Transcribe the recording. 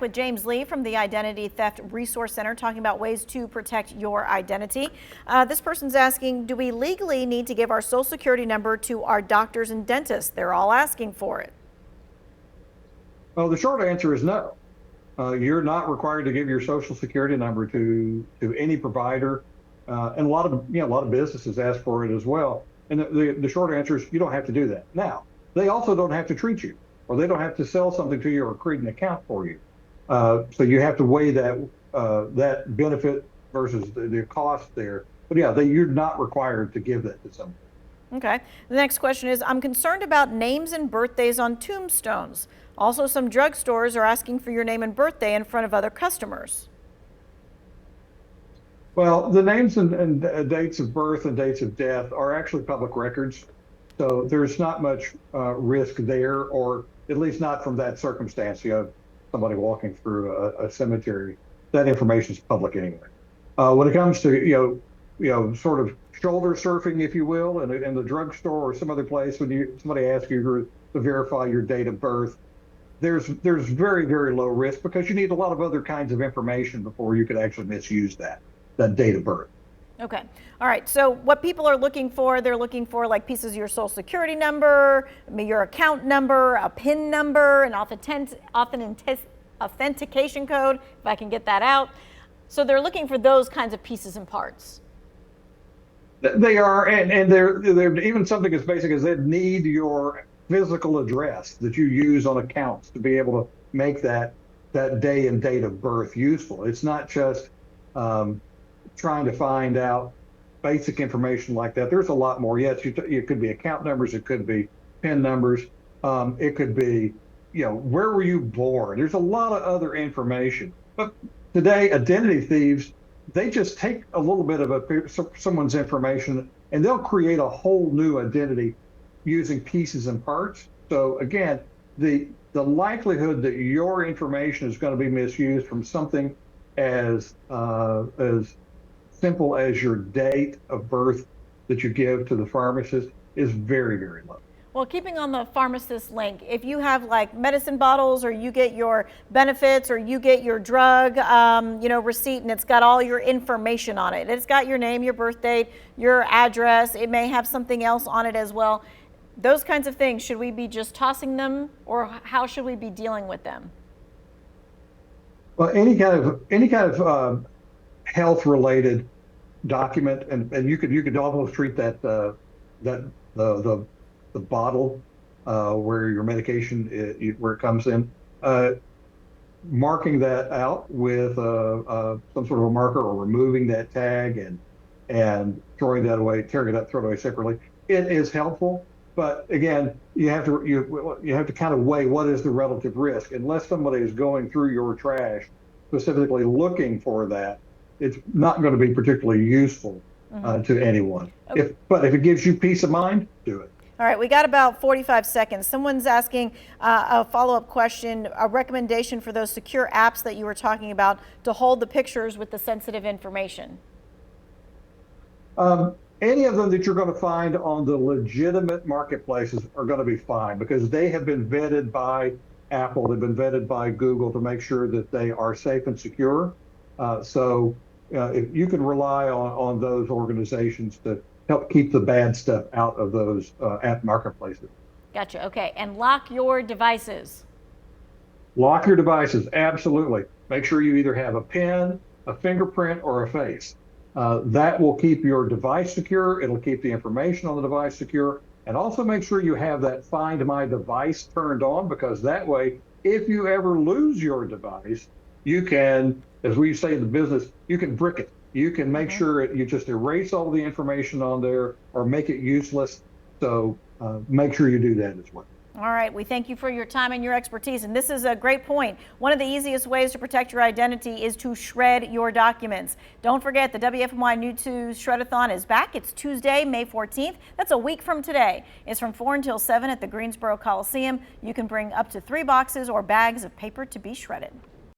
With James Lee from the Identity Theft Resource Center talking about ways to protect your identity. This person's asking, do we legally need to give our social security number to our doctors and dentists? They're all asking for it. Well, the short answer is no. You're not required to give your social security number to any provider, and a lot of businesses ask for it as well. And the short answer is you don't have to do that. Now, they also don't have to treat you, or they don't have to sell something to you or create an account for you. So you have to weigh that benefit versus the cost there. But yeah, you're not required to give that to someone. Okay. The next question is, I'm concerned about names and birthdays on tombstones. Also, some drugstores are asking for your name and birthday in front of other customers. Well, the names and dates of birth and dates of death are actually public records. So there's not much risk there, or at least not from that circumstance. You have somebody walking through a cemetery. That information is public anyway. When it comes to sort of shoulder surfing, if you will, in the drugstore or some other place, when somebody asks you to verify your date of birth, there's very, very low risk, because you need a lot of other kinds of information before you could actually misuse that date of birth. Okay. All right. So what people are looking for, they're looking for like pieces of your social security number, your account number, a PIN number, an authentication code, if I can get that out. So they're looking for those kinds of pieces and parts. They are, and they're even something as basic as they need your physical address that you use on accounts to be able to make that day and date of birth useful. It's not just trying to find out basic information like that. There's a lot more. Yes, it could be account numbers, it could be PIN numbers, it could be, where were you born? There's a lot of other information. But today, identity thieves, they just take a little bit of someone's information and they'll create a whole new identity using pieces and parts. So again, the likelihood that your information is going to be misused from something as simple as your date of birth that you give to the pharmacist is very, very low. Well, keeping on the pharmacist link, if you have like medicine bottles, or you get your benefits, or you get your drug, receipt, and it's got all your information on it. It's got your name, your birth date, your address. It may have something else on it as well. Those kinds of things, should we be just tossing them, or how should we be dealing with them? Well, any kind of health-related document, and you could almost treat that the bottle where your medication where it comes in, marking that out with some sort of a marker, or removing that tag and throwing that away, tearing it up, throwing it away separately. It is helpful, but again, you have to kind of weigh what is the relative risk. Unless somebody is going through your trash specifically looking for that, it's not going to be particularly useful to anyone. Okay. But if it gives you peace of mind, do it. All right, we got about 45 seconds. Someone's asking a follow-up question, a recommendation for those secure apps that you were talking about to hold the pictures with the sensitive information. Any of them that you're going to find on the legitimate marketplaces are going to be fine, because they have been vetted by Apple, they've been vetted by Google to make sure that they are safe and secure. So if you can rely on those organizations to help keep the bad stuff out of those app marketplaces. Gotcha. Okay. And lock your devices. Lock your devices. Absolutely. Make sure you either have a PIN, a fingerprint, or a face. That will keep your device secure. It'll keep the information on the device secure. And also make sure you have that Find My Device turned on, because that way, if you ever lose your device, you can, as we say in the business, you can brick it. You can make sure you just erase all the information on there or make it useless. So make sure you do that as well. All right. We thank you for your time and your expertise. And this is a great point. One of the easiest ways to protect your identity is to shred your documents. Don't forget, the WFMY New 2 Shredathon is back. It's Tuesday, May 14th. That's a week from today. It's from 4 until 7 at the Greensboro Coliseum. You can bring up to 3 boxes or bags of paper to be shredded.